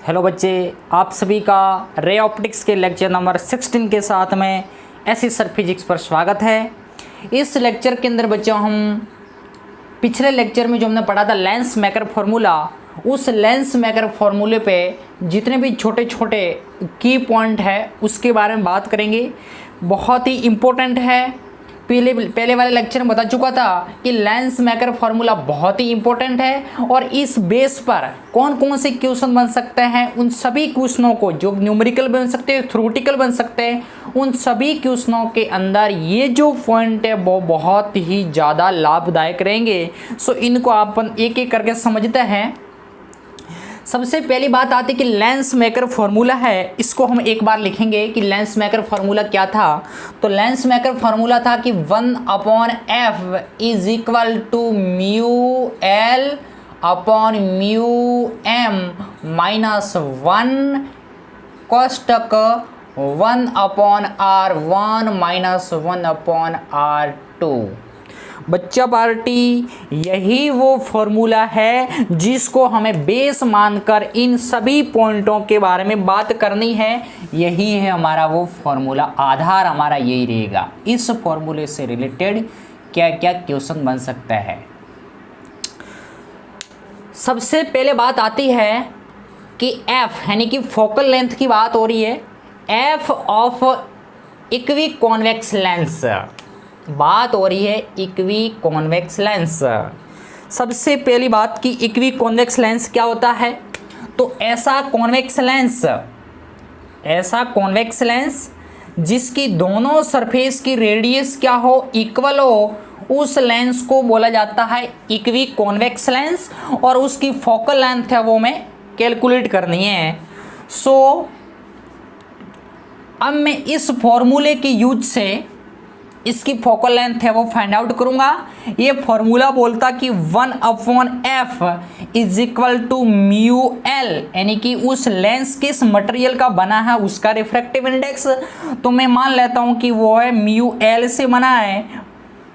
Hello बच्चे, आप सभी का रे ऑप्टिक्स के लेक्चर नंबर 16 के साथ में ऐसी सर फिजिक्स पर स्वागत है। इस लेक्चर के अंदर बच्चों हम पिछले लेक्चर में जो हमने पढ़ा था लेंस मेकर फार्मूला, उस लेंस मेकर फार्मूले पे जितने भी छोटे छोटे की पॉइंट है उसके बारे में बात करेंगे। बहुत ही इम्पोर्टेंट है। पहले वाले लेक्चर में बता चुका था कि लेंस मेकर फार्मूला बहुत ही इंपॉर्टेंट है और इस बेस पर कौन कौन से क्वेश्चन बन सकते हैं, उन सभी क्वेश्चनों को जो न्यूमेरिकल बन सकते हैं, थ्योरेटिकल बन सकते हैं, उन सभी क्वेश्चनों के अंदर ये जो पॉइंट है वो बहुत ही ज़्यादा लाभदायक रहेंगे। सो इनको आप एक एक करके समझते हैं। सबसे पहली बात आती है कि लेंस मेकर फार्मूला है, इसको हम एक बार लिखेंगे कि लेंस मेकर फार्मूला क्या था। तो लेंस मेकर फार्मूला था कि 1/f is equal to mu L upon mu M minus 1 कोष्टक 1/r1 माइनस 1/r2। बच्चा पार्टी, यही वो फॉर्मूला है जिसको हमें बेस मानकर इन सभी पॉइंटों के बारे में बात करनी है। यही है हमारा वो फॉर्मूला, आधार हमारा यही रहेगा। इस फॉर्मूले से रिलेटेड क्या क्या क्वेश्चन बन सकता है। सबसे पहले बात आती है कि f यानी कि फोकल लेंथ की बात हो रही है। f of equi convex lens बात हो रही है, इक्वी कॉन्वेक्स लेंस। सबसे पहली बात कि इक्वी कॉन्वेक्स लेंस क्या होता है। तो ऐसा कॉन्वेक्स लेंस जिसकी दोनों सरफेस की रेडियस क्या हो, इक्वल हो, उस लेंस को बोला जाता है इक्वी कॉन्वेक्स लेंस। और उसकी फोकल लेंथ है वो हमें कैलकुलेट करनी है। सो अब मैं इस फॉर्मूले के यूज से इसकी फोकल लेंथ है वो फाइंड आउट करूंगा। ये फॉर्मूला बोलता कि 1/f is equal to mu L, यानी कि उस लेंस किस मटेरियल का बना है उसका रिफ्रैक्टिव इंडेक्स। तो मैं मान लेता हूं कि वो है म्यू एल से बना है,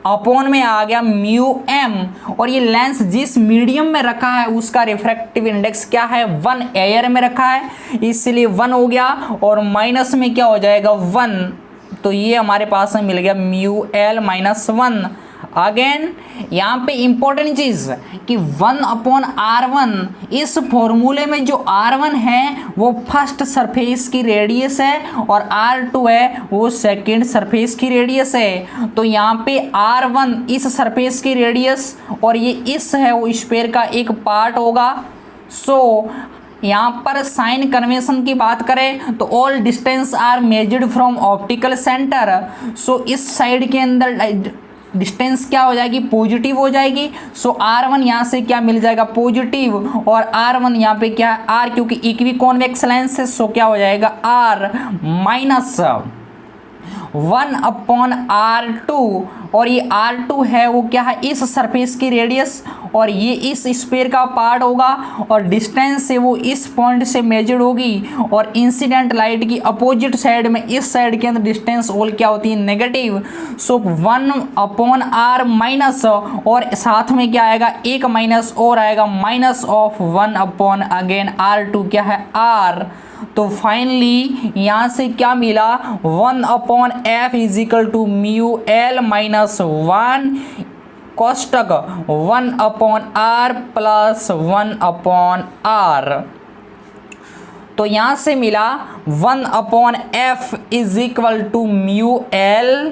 अपॉन में आ गया म्यू एम, और ये लेंस जिस मीडियम में रखा है उसका रिफ्रैक्टिव इंडेक्स क्या है, 1 एयर में रखा है, इसलिए 1 हो गया, और माइनस में क्या हो जाएगा 1। तो ये हमारे पास में मिल गया म्यू एल माइनस 1। अगेन यहाँ पे इंपॉर्टेंट चीज कि 1/r1, इस फॉर्मूले में जो r1 है वो फर्स्ट सरफेस की रेडियस है और r2 है वो सेकंड सरफेस की रेडियस है। तो यहाँ पे r1 इस सरफेस की रेडियस और ये इस है वो स्फीयर का एक पार्ट होगा। सो यहाँ पर साइन कन्वेंशन की बात करें तो all distance are measured from optical centre. So इस साइड के अंदर डिस्टेंस क्या हो जाएगी, पॉजिटिव हो जाएगी। सो r1 यहाँ से क्या मिल जाएगा, पॉजिटिव, और r1 यहाँ पे क्या है r, क्योंकि इक्वी कॉन्वेक्स लेंस है। सो क्या हो जाएगा r माइनस 1/r2, और ये r2 है वो क्या है, इस सरफेस की रेडियस, और ये इस स्फीयर का पार्ट होगा, और डिस्टेंस से वो इस पॉइंट से मेजर्ड होगी, और इंसिडेंट लाइट की अपोजिट साइड में इस साइड के अंदर डिस्टेंस ऑल क्या होती है, नेगेटिव। सो 1/r माइनस, और साथ में क्या आएगा, एक माइनस और आएगा, माइनस ऑफ 1 अगेन r2 क्या है r। तो फाइनली यहाँ से क्या मिला, 1/f is equal to mu L minus 1 कोष्टक 1/r प्लस 1/r। तो यहाँ से मिला 1/f is equal to mu L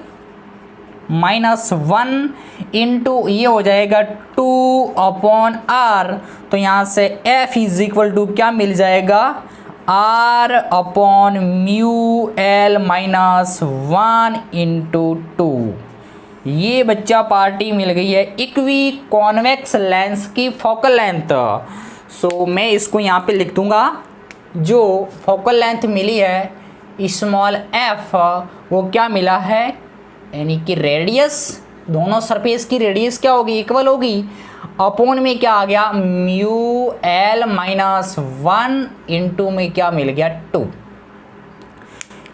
minus 1 into ये हो जाएगा 2/r। तो यहाँ से f इज इक्वल टू क्या मिल जाएगा, r upon mu L minus 1 into 2। ये बच्चा पार्टी मिल गई है इक्वी कॉन्वेक्स लेंस की फोकल लेंथ। सो मैं इसको यहाँ पे लिख दूंगा, जो फोकल लेंथ मिली है स्मॉल f वो क्या मिला है, यानी कि रेडियस, दोनों सरफेस की रेडियस क्या होगी, इक्वल होगी, अपॉन में क्या आ गया म्यू एल माइनस 1 इंटू में क्या मिल गया 2।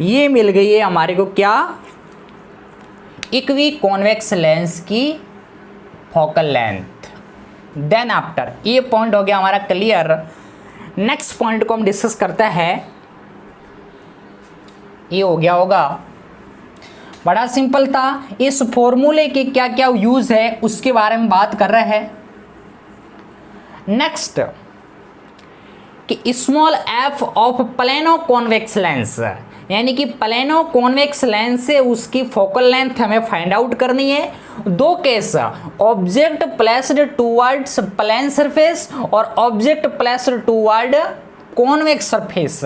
ये मिल गई है हमारे को क्या, इक्वी कॉन्वेक्स लेंस की फोकल लेंथ। देन आफ्टर ये पॉइंट हो गया हमारा क्लियर। नेक्स्ट पॉइंट को हम डिस्कस करते हैं। ये हो गया होगा, बड़ा सिंपल था। इस फॉर्मूले के क्या क्या यूज है उसके बारे में बात कर रहे हैं। नेक्स्ट कि small F of plano convex lens, यानी कि प्लेनो कॉन्वेक्स लेंस से उसकी फोकल लेंथ हमें फाइंड आउट करनी है। दो case, object placed towards plane surface और object placed toward convex surface,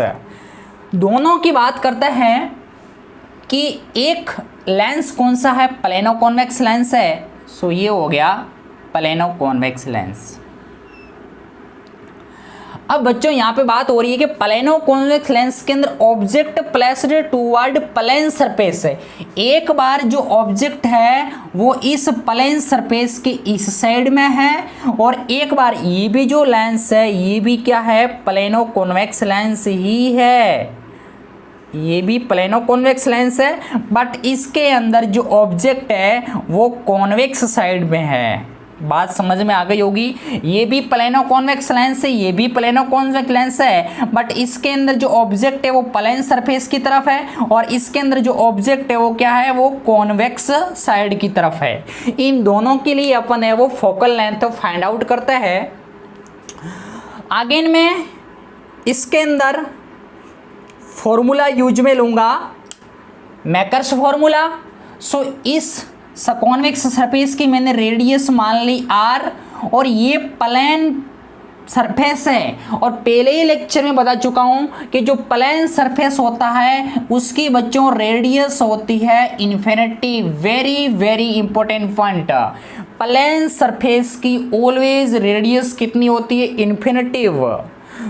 दोनों की बात करते हैं कि एक लेंस कौन सा है, प्लेनो कॉन्वेक्स लेंस है। सो ये हो गया प्लेनो कॉन्वेक्स लेंस। अब बच्चों यहाँ पे बात हो रही है कि प्लेनो कॉन्वेक्स लेंस के अंदर object placed toward plane surface है। एक बार जो ऑब्जेक्ट है वो इस प्लेन सरफेस के इस साइड में है, और एक बार ये भी जो लेंस है ये भी क्या है, प्लेनो कॉन्वेक्स लेंस ही है। ये भी प्लेनो कॉन्वेक्स लेंस है, बट इसके अंदर जो ऑब्जेक्ट है वो कॉन्वेक्स साइड में है। बात समझ में आ गई होगी। ये भी प्लेनो कॉन्वेक्स लेंस है, ये भी प्लेनो कॉन्वेक्स लेंस है, बट इसके अंदर जो ऑब्जेक्ट है वो प्लेन सरफेस की तरफ है, और इसके अंदर जो ऑब्जेक्ट है वो क्या है, वो कॉन्वेक्स साइड की तरफ है। इन दोनों के लिए अपन है वो फोकल लेंथ फाइंड आउट करते हैं। अगेन मैं इसके अंदर फॉर्मूला यूज में लूंगा, मैकर्स फॉर्मूला। सो इस कॉन्वेक्स सरफेस की मैंने रेडियस मान ली r, और ये प्लेन सरफेस है। और पहले ही लेक्चर में बता चुका हूं कि जो प्लेन सरफेस होता है उसकी बच्चों रेडियस होती है infinity. Very very important point, plane surface की ऑलवेज रेडियस कितनी होती है, इन्फिनिटिव।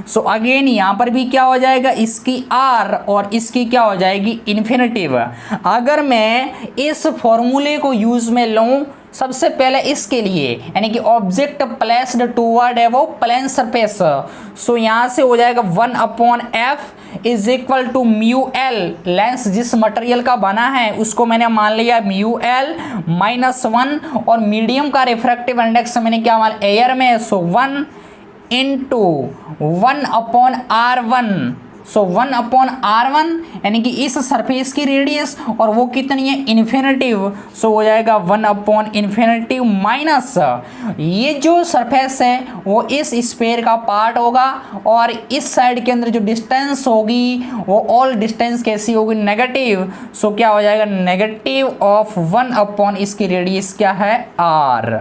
सो अगेन यहाँ पर भी क्या हो जाएगा, इसकी r और इसकी क्या हो जाएगी, इन्फिनिटिव। अगर मैं इस फॉर्मूले को यूज में लूँ सबसे पहले इसके लिए, यानी कि ऑब्जेक्ट प्लेस्ड टूवर्ड है वो प्लेन सरफेस, सो यहाँ से हो जाएगा 1/f is equal to mu L. Lens जिस मटेरियल का बना है उसको मैंने मान लिया म्यू एल -1, और मीडियम का रिफ्रैक्टिव इंडेक्स मैंने क्या मान, एयर में, सो 1 इंटू 1/r1। सो 1/r1 यानी कि इस सरफेस की रेडियस, और वो कितनी है, इन्फिनिटिव। सो हो जाएगा 1/∞ माइनस ये जो सरफेस है वो इस स्फीयर का पार्ट होगा, और इस साइड के अंदर जो डिस्टेंस होगी वो ऑल डिस्टेंस कैसी होगी, नेगेटिव। सो क्या हो जाएगा, नेगेटिव ऑफ 1/ इसकी रेडियस क्या है, r।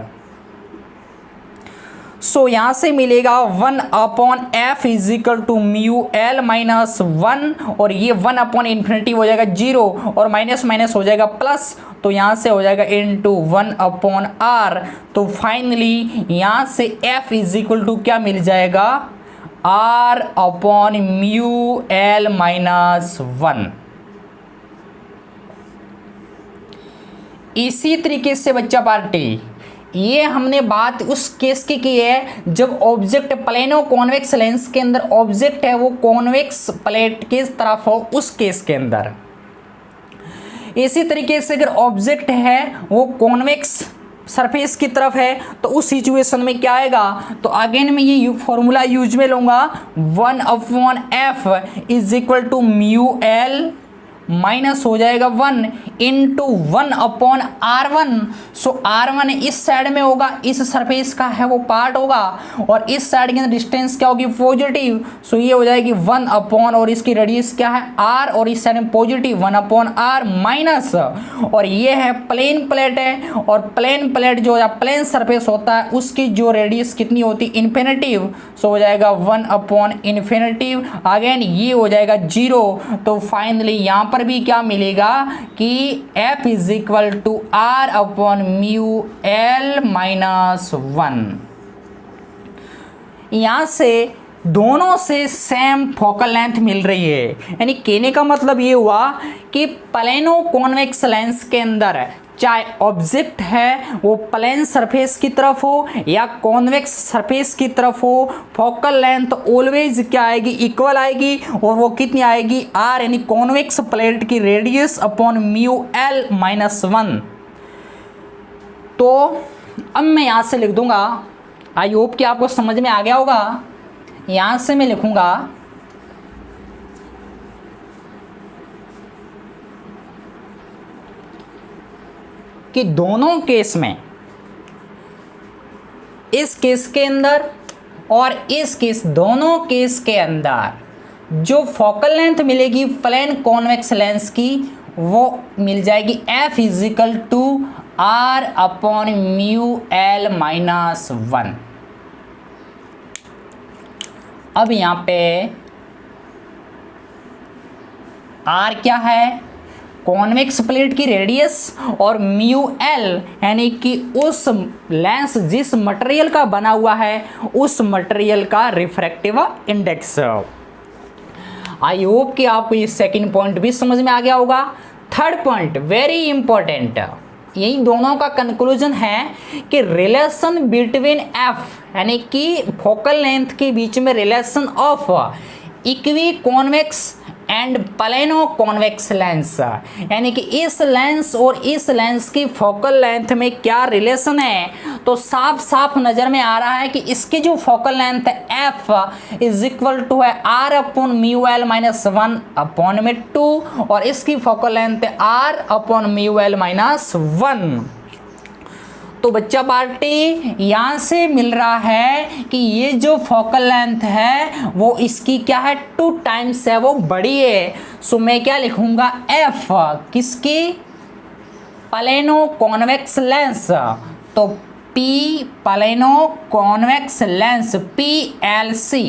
सो यहाँ से मिलेगा 1/f is equal to mu L -1, और ये 1/∞ हो जाएगा 0, और माइनस माइनस हो जाएगा प्लस, तो यहाँ से हो जाएगा इंटू 1/r। तो फाइनली यहाँ से f इज इक्वल टू क्या मिल जाएगा, r/म्यू एल -1। इसी तरीके से बच्चा पार्टी, ये हमने बात उस केस की है जब ऑब्जेक्ट प्लेनो कॉन्वेक्स लेंस के अंदर ऑब्जेक्ट है वो कॉन्वेक्स प्लेट की तरफ हो, उस केस के अंदर। इसी तरीके से अगर ऑब्जेक्ट है वो कॉन्वेक्स सरफेस की तरफ है तो उस सिचुएशन में क्या आएगा, तो अगेन मैं ये फॉर्मूला यूज में लूंगा, 1/f is equal to mu L minus हो जाएगा 1 इंटू 1/r1। सो r1 इस साइड में होगा, इस सरफेस का है वो पार्ट होगा, और इस साइड के अंदर डिस्टेंस क्या होगी, पॉजिटिव। सो ये हो जाएगी 1/, और इसकी रेडियस क्या है, r, और इस साइड में पॉजिटिव 1/r माइनस, और ये है प्लेन प्लेट है, और प्लेन प्लेट जो प्लेन सरफेस होता है उसकी जो रेडियस कितनी होती है, इन्फिनिटिव। सो हो जाएगा 1/∞। अगेन ये हो जाएगा 0। तो फाइनली यहाँ पर भी क्या मिलेगा कि f इज इक्वल टू r/म्यू एल -1। यहां से दोनों से सेम फोकल लेंथ मिल रही है, यानी कहने का मतलब ये हुआ कि प्लेनो कॉन्वेक्स लेंस के अंदर चाहे ऑब्जेक्ट है वो प्लेन सरफेस की तरफ हो या कॉन्वेक्स सरफेस की तरफ हो, फोकल लेंथ ऑलवेज क्या आएगी, इक्वल आएगी, और वो कितनी आएगी, r, यानी कॉन्वेक्स प्लेट की रेडियस अपॉन म्यू एल -1। तो अब मैं यहाँ से लिख दूंगा, आई होप कि आपको समझ में आ गया होगा। यहां से मैं लिखूंगा कि दोनों केस में, इस केस के अंदर और इस केस, दोनों केस के अंदर जो फोकल लेंथ मिलेगी प्लेन कॉन्वेक्स लेंस की वो मिल जाएगी F is equal to R upon mu L minus 1। अब यहां पे R क्या है, कॉन्वेक्स प्लेट की रेडियस, और म्यू एल यानी कि उस लेंस जिस मटेरियल का बना हुआ है उस मटेरियल का रिफ्रैक्टिव इंडेक्स। आई होप कि आपको ये सेकंड पॉइंट भी समझ में आ गया होगा। थर्ड पॉइंट वेरी इंपॉर्टेंट, यही दोनों का कंक्लूजन है कि रिलेशन बिटवीन एफ यानी कि फोकल लेंथ के बीच में relation of equi convex and plano convex lens, यानी कि इस लेंस और इस लेंस की फोकल लेंथ में क्या रिलेशन है, तो साफ साफ नज़र में आ रहा है कि इसकी जो फोकल लेंथ है एफ इज इक्वल टू है R upon mu L minus 1 upon में 2, और इसकी फोकल लेंथ है R upon mu L minus 1। तो बच्चा पार्टी यहाँ से मिल रहा है कि ये जो फोकल लेंथ है वो इसकी क्या है 2 टाइम्स है, वो बड़ी है। सो मैं क्या लिखूंगा एफ किसकी, प्लेनो कॉन्वेक्स लेंस, तो P plano convex lens PLC,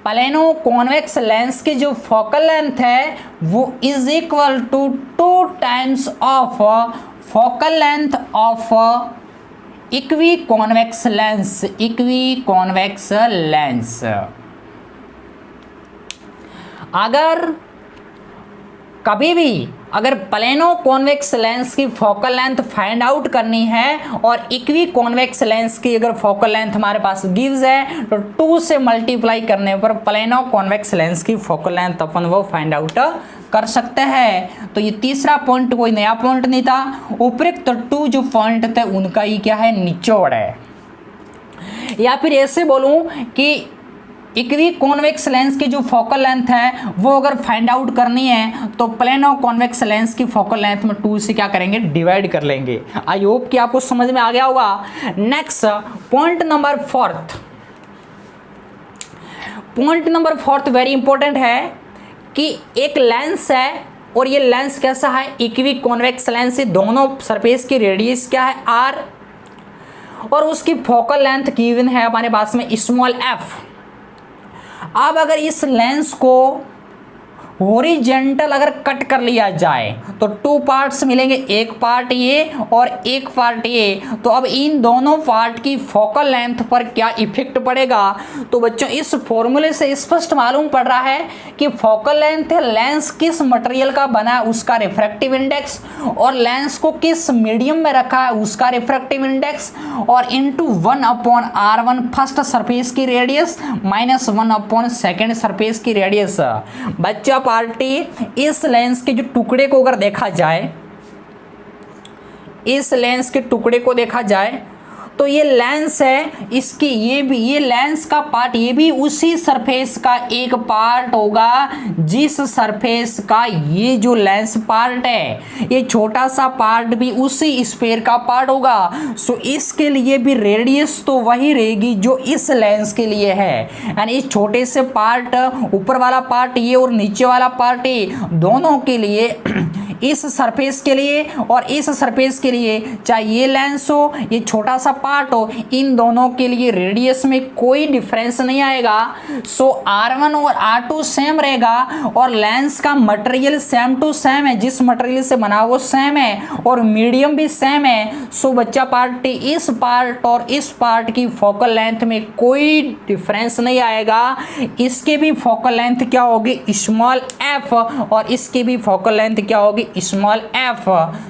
plano convex lens की जो फोकल लेंथ है वो is equal to 2 times of focal length of equi convex lens, equi convex lens. अगर कभी भी अगर प्लेनो कॉन्वेक्स लेंस की फोकल लेंथ फाइंड आउट करनी है और इक्वी कॉन्वेक्स लेंस की अगर फोकल लेंथ हमारे पास गिव्स है तो 2 से मल्टीप्लाई करने पर प्लेनो कॉन्वेक्स लेंस की फोकल लेंथ अपन वो फाइंड आउट कर सकते हैं। तो ये तीसरा पॉइंट कोई नया पॉइंट नहीं था, उपरोक्त 2 जो पॉइंट थे उनका ही क्या है निचोड़ है। या फिर ऐसे बोलूं कि इक्वी कॉन्वेक्स लेंस की जो फोकल लेंथ है वो अगर फाइंड आउट करनी है तो प्लेनो कॉन्वेक्स लेंस की फोकल लेंथ में 2 से क्या करेंगे डिवाइड कर लेंगे। आई होप कि आपको समझ में आ गया होगा। Next point number 4, point number 4 very important है कि एक लेंस है और ये लेंस कैसा है इक्वी कॉन्वेक्स लेंस से, दोनों सरफेस की रेडियस क्या है r और उसकी फोकल लेंथ गिवन है हमारे पास में स्मॉल f। अब अगर इस लेंस को हॉरिजॉन्टल अगर कट कर लिया जाए तो 2 पार्ट्स मिलेंगे, एक पार्ट ये और एक पार्ट ये। तो अब इन दोनों पार्ट की फोकल लेंथ पर क्या इफेक्ट पड़ेगा, तो बच्चों इस फॉर्मूले से स्पष्ट मालूम पड़ रहा है कि फोकल लेंथ है लेंस किस मटेरियल का बना है उसका रिफ्रैक्टिव इंडेक्स, और लेंस को किस मीडियम में रखा है उसका रिफ्रैक्टिव इंडेक्स, और इंटू 1/r1 फर्स्ट सरफेस की रेडियस माइनस 1 सेकेंड सरफेस की रेडियस। बच्चा पार्टी इस लेंस के जो टुकड़े को अगर देखा जाए, इस लेंस के टुकड़े को देखा जाए तो ये लेंस है इसकी, ये भी ये लेंस का पार्ट ये भी उसी सरफेस का एक पार्ट होगा जिस सरफेस का ये जो लेंस पार्ट है, ये छोटा सा पार्ट भी उसी स्फीयर का पार्ट होगा। सो इसके लिए भी रेडियस तो वही रहेगी जो इस लेंस के लिए है, यानी इस छोटे से पार्ट, ऊपर वाला पार्ट ये और नीचे वाला पार्ट ये, दोनों के लिए इस सरफेस के लिए और इस सरफेस के लिए, चाहे ये लेंस हो ये छोटा सा पार्ट हो, इन दोनों के लिए रेडियस में कोई डिफरेंस नहीं आएगा। सो R1 और R2 सेम रहेगा और लेंस का मटेरियल सेम टू सेम है, जिस मटेरियल से बना वो सेम है और मीडियम भी सेम है। सो बच्चा पार्टी इस पार्ट और इस पार्ट की फोकल लेंथ में कोई डिफरेंस नहीं आएगा। इसके भी फोकल लेंथ क्या होगी स्मॉल f और इसकी भी फोकल लेंथ क्या होगी स्मॉल एफ।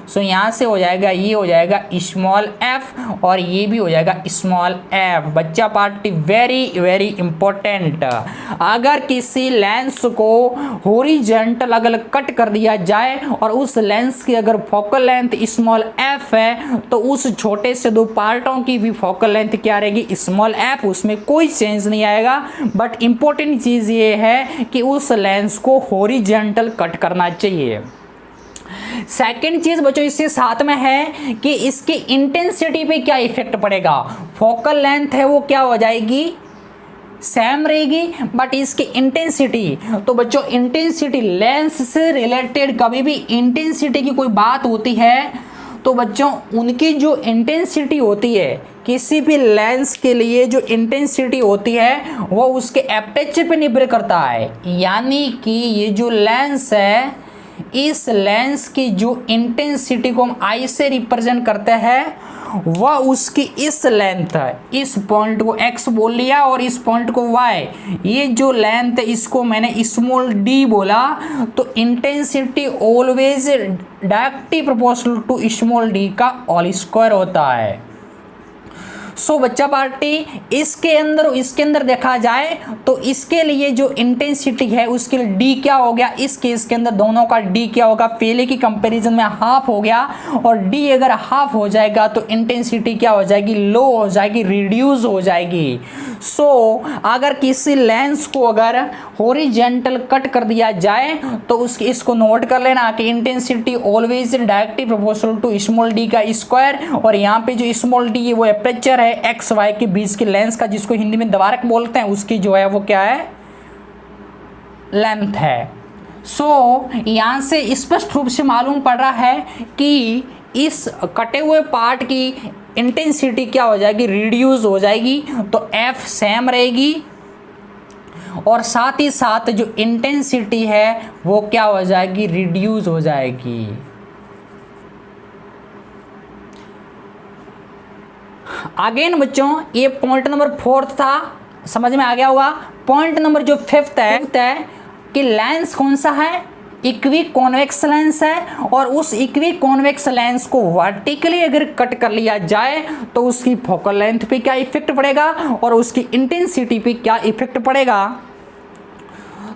सो यहाँ से हो जाएगा, ये हो जाएगा स्मॉल एफ और ये भी हो जाएगा स्मॉल एफ। बच्चा पार्टी वेरी वेरी इंपॉर्टेंट। अगर किसी लेंस को हॉरिजॉन्टल अगर कट कर दिया जाए और उस लेंस की अगर फोकल लेंथ स्मॉल एफ है तो उस छोटे से दो पार्टों की भी फोकल लेंथ क्या रहेगी, स्मॉल एफ। उसमें कोई चेंज नहीं आएगा। बट इंपॉर्टेंट चीज ये है कि उस लेंस को हॉरिजॉन्टल कट करना चाहिए। सेकेंड चीज बच्चों इसके साथ में है कि इसकी इंटेंसिटी पे क्या इफेक्ट पड़ेगा। फोकल लेंथ है वो क्या हो जाएगी, सेम रहेगी, बट इसकी इंटेंसिटी, तो बच्चों इंटेंसिटी लेंस से रिलेटेड कभी भी इंटेंसिटी की कोई बात होती है तो बच्चों उनकी जो इंटेंसिटी होती है, किसी भी लेंस के लिए जो इंटेंसिटी होती है वो उसके एपर्चर पे निर्भर करता है। यानी कि ये जो लेंस है, इस लेंस की जो इंटेंसिटी को हम आई से रिप्रेजेंट करते हैं वह उसकी इस लेंथ है, इस पॉइंट को x बोल लिया और इस पॉइंट को y, ये जो लेंथ है इसको मैंने स्मॉल d बोला। तो intensity always directly proportional to small d का होल स्क्वायर होता है। सो बच्चा पार्टी इसके अंदर देखा जाए तो इसके लिए जो इंटेंसिटी है उसके लिए डी क्या हो गया, इस केस के अंदर दोनों का डी क्या होगा, पहले की कंपैरिजन में हाफ हो गया और डी अगर हाफ हो जाएगा तो इंटेंसिटी क्या हो जाएगी, लो हो जाएगी, रिड्यूस हो जाएगी। सो अगर किसी लेंस को अगर हॉरिजॉन्टल कट कर दिया जाए तो उसकी इसको नोट कर लेना कि intensity always directly proportional to small D का स्क्वायर, और यहाँ पे जो स्मॉल डी है वो एपर्चर है एक्स वाई के बीच की लेंस का, जिसको हिंदी में द्वारक बोलते हैं, उसकी जो है वो क्या है, लेंथ है। सो यहाँ से स्पष्ट रूप से मालूम पड़ रहा है कि इस कटे हुए पार्ट की इंटेंसिटी क्या हो जाएगी, रिड्यूस हो जाएगी। तो एफ सेम रहेगी और साथ ही साथ जो इंटेंसिटी है वो क्या हो जाएगी, रिड्यूस हो जाएगी। अगेन बच्चों ये पॉइंट नंबर 4 था, समझ में आ गया होगा। पॉइंट नंबर जो 5th है कि लेंस कौन सा है, इक्वी कॉन्वेक्स लेंस है, और उस इक्वी कॉन्वेक्स लेंस को वर्टिकली अगर कट कर लिया जाए तो उसकी फोकल लेंथ पे क्या इफेक्ट पड़ेगा और उसकी इंटेंसिटी पे क्या इफेक्ट पड़ेगा।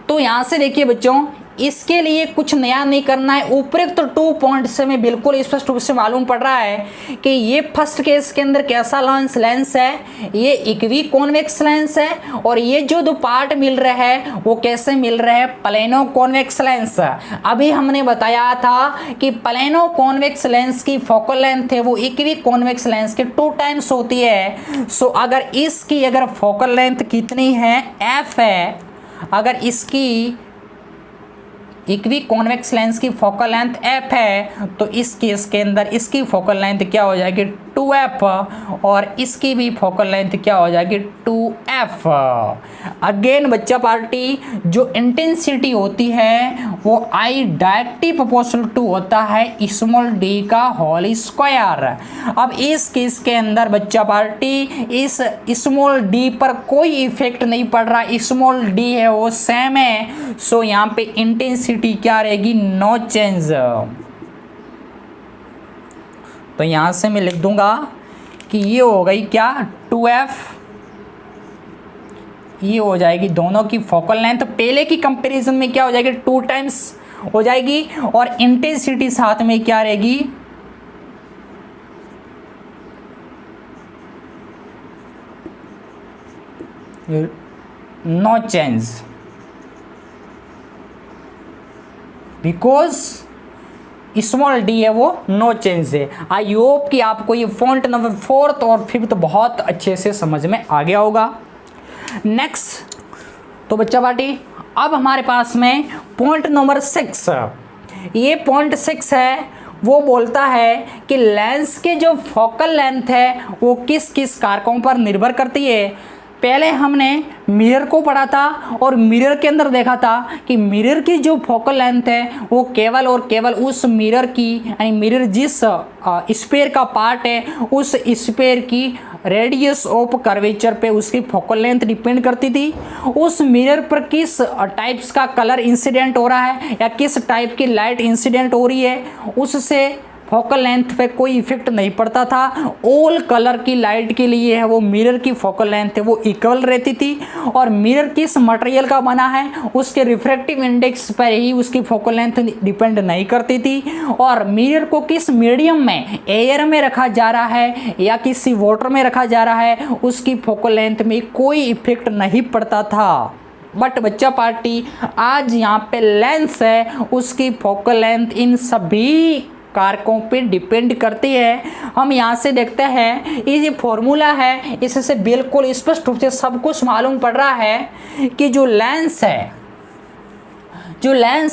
तो यहां से देखिए बच्चों, इसके लिए कुछ नया नहीं करना है। उपरोक्त 2 पॉइंट से में बिल्कुल स्पष्ट रूप से मालूम पड़ रहा है कि ये फर्स्ट केस के अंदर कैसा लेंस है, ये इक्वी कॉन्वेक्स लेंस है, और ये जो 2 पार्ट मिल रहे हैं वो कैसे मिल रहे हैं, प्लेनो कॉन्वेक्स लेंस। अभी हमने बताया था कि प्लेनो कॉन्वेक्स लेंस की फोकल लेंथ है वो इक्वी कॉन्वेक्स लेंस के 2 टाइम्स होती है। सो अगर इसकी अगर फोकल लेंथ कितनी है, f है, अगर इसकी इक्वी कॉन्वेक्स लेंस की फोकल लेंथ f है तो इस केस के अंदर इसकी फोकल लेंथ क्या हो जाएगी, 2f, और इसकी भी फोकल लेंथ क्या हो जाएगी, 2f। अगेन बच्चा पार्टी जो इंटेंसिटी होती है वो I डायरेक्टली प्रोपोर्शनल टू होता है स्मॉल d का होल स्क्वायर। अब इस केस के अंदर बच्चा पार्टी इस स्मॉल d पर कोई इफेक्ट नहीं पड़ रहा, स्मॉल d है वो सेम है। सो यहाँ पे इंटेंसिटी क्या रहेगी, नो चेंज। तो यहां से मैं लिख दूंगा कि ये हो गई क्या, 2f, ये हो जाएगी दोनों की फोकल लेंथ पहले की कंपैरिजन में क्या हो जाएगी, 2 टाइम्स हो जाएगी, और इंटेंसिटी साथ में क्या रहेगी, no change, because small D है वो नो चेंज है। आई होप कि आपको ये पॉइंट नंबर 4th और 5th बहुत अच्छे से समझ में आ गया होगा। नेक्स्ट तो बच्चा पार्टी अब हमारे पास में पॉइंट नंबर 6, ये पॉइंट 6 है, वो बोलता है कि लेंस के जो फोकल लेंथ है वो किस किस कारकों पर निर्भर करती है। पहले हमने मिरर को पढ़ा था और मिरर के अंदर देखा था कि मिरर की जो फोकल लेंथ है वो केवल और केवल उस मिरर की, यानी मिरर जिस स्फीयर का पार्ट है उस स्फीयर की रेडियस ऑफ कर्वेचर पे उसकी फोकल लेंथ डिपेंड करती थी। उस मिरर पर किस टाइप्स का कलर इंसिडेंट हो रहा है या किस टाइप की लाइट इंसिडेंट हो रही है, उससे फोकल लेंथ पे कोई इफेक्ट नहीं पड़ता था। ऑल कलर की लाइट के लिए है वो मिरर की फोकल लेंथ है वो इक्वल रहती थी। और मिरर किस मटेरियल का बना है उसके रिफ्रैक्टिव इंडेक्स पर ही उसकी फोकल लेंथ डिपेंड नहीं करती थी। और मिरर को किस मीडियम में, एयर में रखा जा रहा है या किसी वाटर में रखा जा रहा है, उसकी फोकल लेंथ में कोई इफेक्ट नहीं पड़ता था। बट बच्चा पार्टी आज यहाँ पे लेंस है उसकी फोकल लेंथ इन सभी कारकों पे डिपेंड करती है। हम यहाँ से देखते हैं ये फॉर्मूला है, इससे बिल्कुल स्पष्ट रूप से सब कुछ मालूम पड़ रहा है कि जो लेंस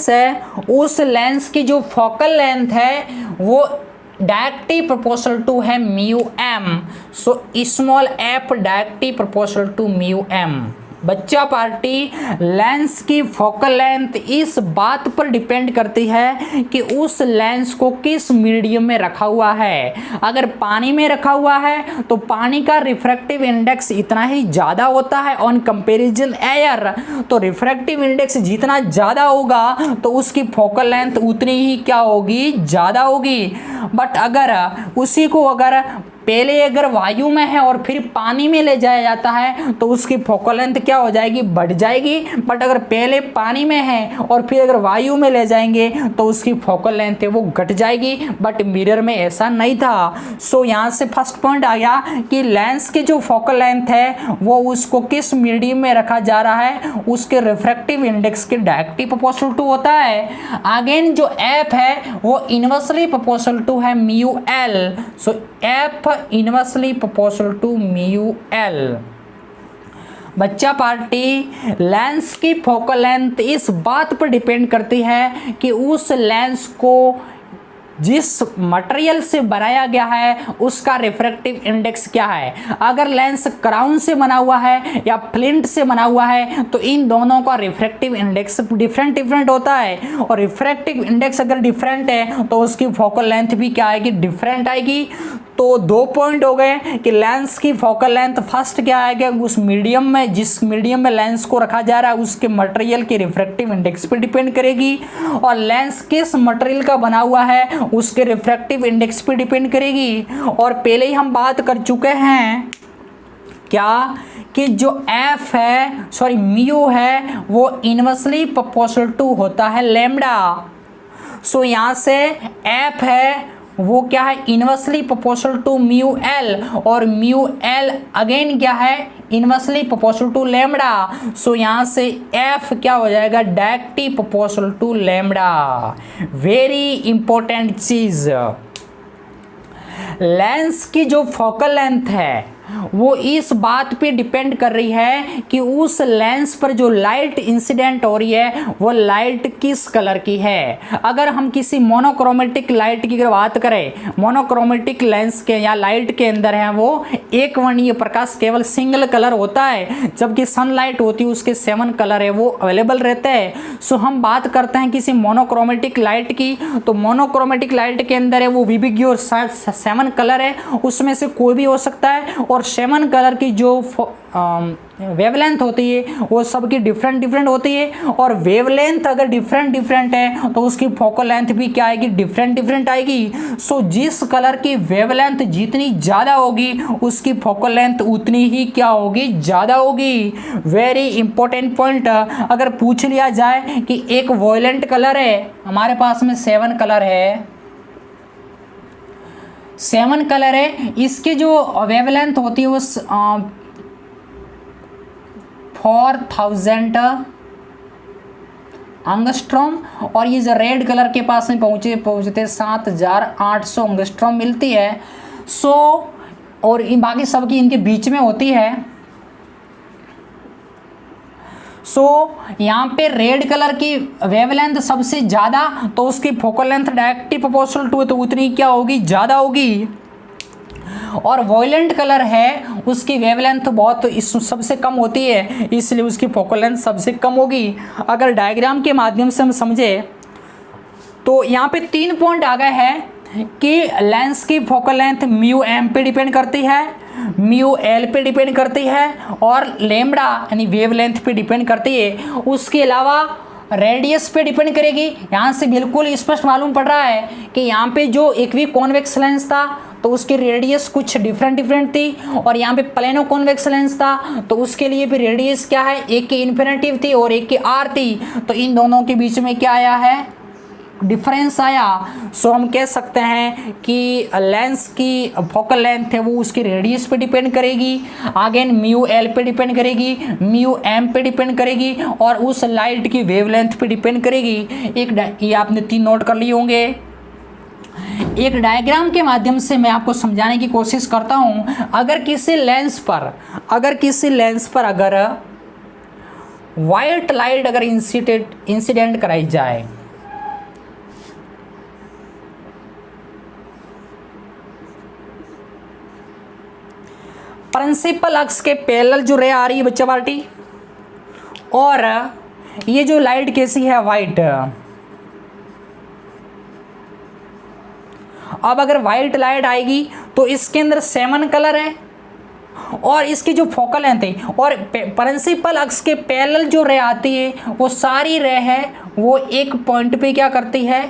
है उस लेंस की जो फोकल लेंथ है वो डायरेक्टली प्रोपोर्शनल टू है mu M. So small F directly proportional to mu M. बच्चा पार्टी लेंस की फोकल लेंथ इस बात पर डिपेंड करती है कि उस लेंस को किस मीडियम में रखा हुआ है। अगर पानी में रखा हुआ है तो पानी का रिफ्रैक्टिव इंडेक्स इतना ही ज़्यादा होता है ऑन कंपैरिजन एयर। तो रिफ्रैक्टिव इंडेक्स जितना ज़्यादा होगा तो उसकी फोकल लेंथ उतनी ही क्या होगी, ज़्यादा होगी। बट अगर उसी को अगर पहले अगर वायु में है और फिर पानी में ले जाया जाता है तो उसकी फोकल लेंथ क्या हो जाएगी, बढ़ जाएगी। बट अगर पहले पानी में है और फिर अगर वायु में ले जाएंगे तो उसकी फोकल लेंथ है वो घट जाएगी। बट मिरर में ऐसा नहीं था। सो यहाँ से फर्स्ट पॉइंट आ गया कि लेंस की जो फोकल लेंथ है वो उसको किस मीडियम में रखा जा रहा है उसके रिफ्रैक्टिव इंडेक्स के डायरेक्टली प्रोपोर्शनल टू होता है। अगेन जो एफ है वो इनवर्सली प्रोपोर्शनल टू है mu L. So F inversely proportional to mu L. बच्चा पार्टी लेंस की फोकल लेंथ इस बात पर डिपेंड करती है कि उस लेंस को जिस मटेरियल से बनाया गया है उसका रिफ्रैक्टिव इंडेक्स क्या है। अगर लेंस क्राउन से बना हुआ है या फ्लिंट से बना हुआ है तो इन दोनों का रिफ्रैक्टिव इंडेक्स डिफरेंट होता है। और रिफ्रैक्टिव इंडेक्स अगर डिफरेंट है तो उसकी फोकल लेंथ भी क्या आएगी, डिफरेंट आएगी। तो 2 पॉइंट हो गए कि लेंस की फोकल लेंथ फर्स्ट क्या आएगा, उस मीडियम में जिस मीडियम में लेंस को रखा जा रहा है उसके मटेरियल के रिफ्रैक्टिव इंडेक्स पे डिपेंड करेगी। और लेंस किस मटेरियल का बना हुआ है उसके रिफ्रैक्टिव इंडेक्स पे डिपेंड करेगी। और पहले ही हम बात कर चुके हैं क्या कि जो एफ है सॉरी म्यू है वो इनवर्सली प्रोपोर्शनल टू होता है लैम्डा। सो यहाँ से एफ है वो क्या है, inversely proportional to mu L. और म्यू एल अगेन क्या है, inversely proportional to lambda. So यहाँ से एफ क्या हो जाएगा, directly proportional to lambda. Very important चीज, लेंस की जो फोकल लेंथ है वो इस बात पे डिपेंड कर रही है कि उस लेंस पर जो लाइट इंसिडेंट हो रही है वो लाइट किस कलर की है। अगर हम किसी मोनोक्रोमेटिक लाइट की अगर बात करें, मोनोक्रोमेटिक लेंस के या लाइट के अंदर है वो एक वर्णीय प्रकाश केवल सिंगल कलर होता है, जबकि सनलाइट होती है उसके 7 कलर है वो अवेलेबल रहते हैं। सो हम बात करते हैं किसी मोनोक्रोमेटिक लाइट की, तो मोनोक्रोमेटिक लाइट के अंदर है वो विभिन्न और 7 कलर है, उसमें से कोई भी हो सकता है। और 7 कलर की जो वेवलेंथ होती है वो सबकी डिफरेंट होती है। और वेवलेंथ अगर डिफरेंट है तो उसकी फोकल लेंथ भी क्या आएगी, डिफरेंट आएगी। सो जिस कलर की वेवलेंथ जितनी ज़्यादा होगी उसकी फोकल लेंथ उतनी ही क्या होगी, ज़्यादा होगी। वेरी इंपॉर्टेंट पॉइंट, अगर पूछ लिया जाए कि एक वॉयलेंट कलर है, हमारे पास में 7 कलर है, 7 कलर है, इसकी जो वेवलेंथ होती है वो 4000 एंगस्ट्रॉम। और ये जो रेड कलर के पास में पहुँचते 7800 एंगस्ट्रॉम मिलती है। सो और इन बाकी सबकी इनके बीच में होती है। सो यहाँ पे रेड कलर की वेवलेंथ सबसे ज़्यादा तो उसकी focal length directly proportional to है तो उतनी क्या होगी, ज़्यादा होगी। और वॉयलेंट कलर है उसकी वेवलेंथ बहुत सबसे कम होती है, इसलिए उसकी फोकल लेंथ सबसे कम होगी। अगर डायग्राम के माध्यम से हम समझे तो यहाँ पे 3 पॉइंट आ गए हैं कि लेंस की फोकल लेंथ म्यू एम पे डिपेंड करती है, म्यू एल पे डिपेंड करती है और लेमड़ा यानी वेवलेंथ पे डिपेंड करती है। उसके अलावा रेडियस पे डिपेंड करेगी। यहाँ से बिल्कुल स्पष्ट मालूम पड़ रहा है कि यहाँ पे जो एक्वी कॉन्वेक्स लेंस था तो उसकी रेडियस कुछ डिफरेंट थी, और यहाँ पे प्लेनो कॉन्वेक्स लेंस था तो उसके लिए भी रेडियस क्या है, एक की इन्फिनेटिव थी और एक की आर थी। तो इन दोनों के बीच में क्या आया है, डिफरेंस आया। सो हम कह सकते हैं कि लेंस की फोकल लेंथ है वो उसकी रेडियस पे डिपेंड करेगी, अगेन म्यू एल पे डिपेंड करेगी, म्यू एम पे डिपेंड करेगी और उस लाइट की वेवलेंथ पे डिपेंड करेगी। ये आपने 3 नोट कर लिए होंगे। एक डायग्राम के माध्यम से मैं आपको समझाने की कोशिश करता हूं। अगर किसी लेंस पर अगर वाइट लाइट अगर इंसिडेंट कराई जाए, प्रिंसिपल अक्ष के पैरेलल जो रे आ रही है बच्चा पार्टी, और ये जो लाइट कैसी है, वाइट। अब अगर वाइट लाइट आएगी तो इसके अंदर 7 कलर है और इसकी जो फोकल लेंथ है और प्रिंसिपल अक्ष के पैरेलल जो रे आती है वो सारी रे है वो एक पॉइंट पे क्या करती है,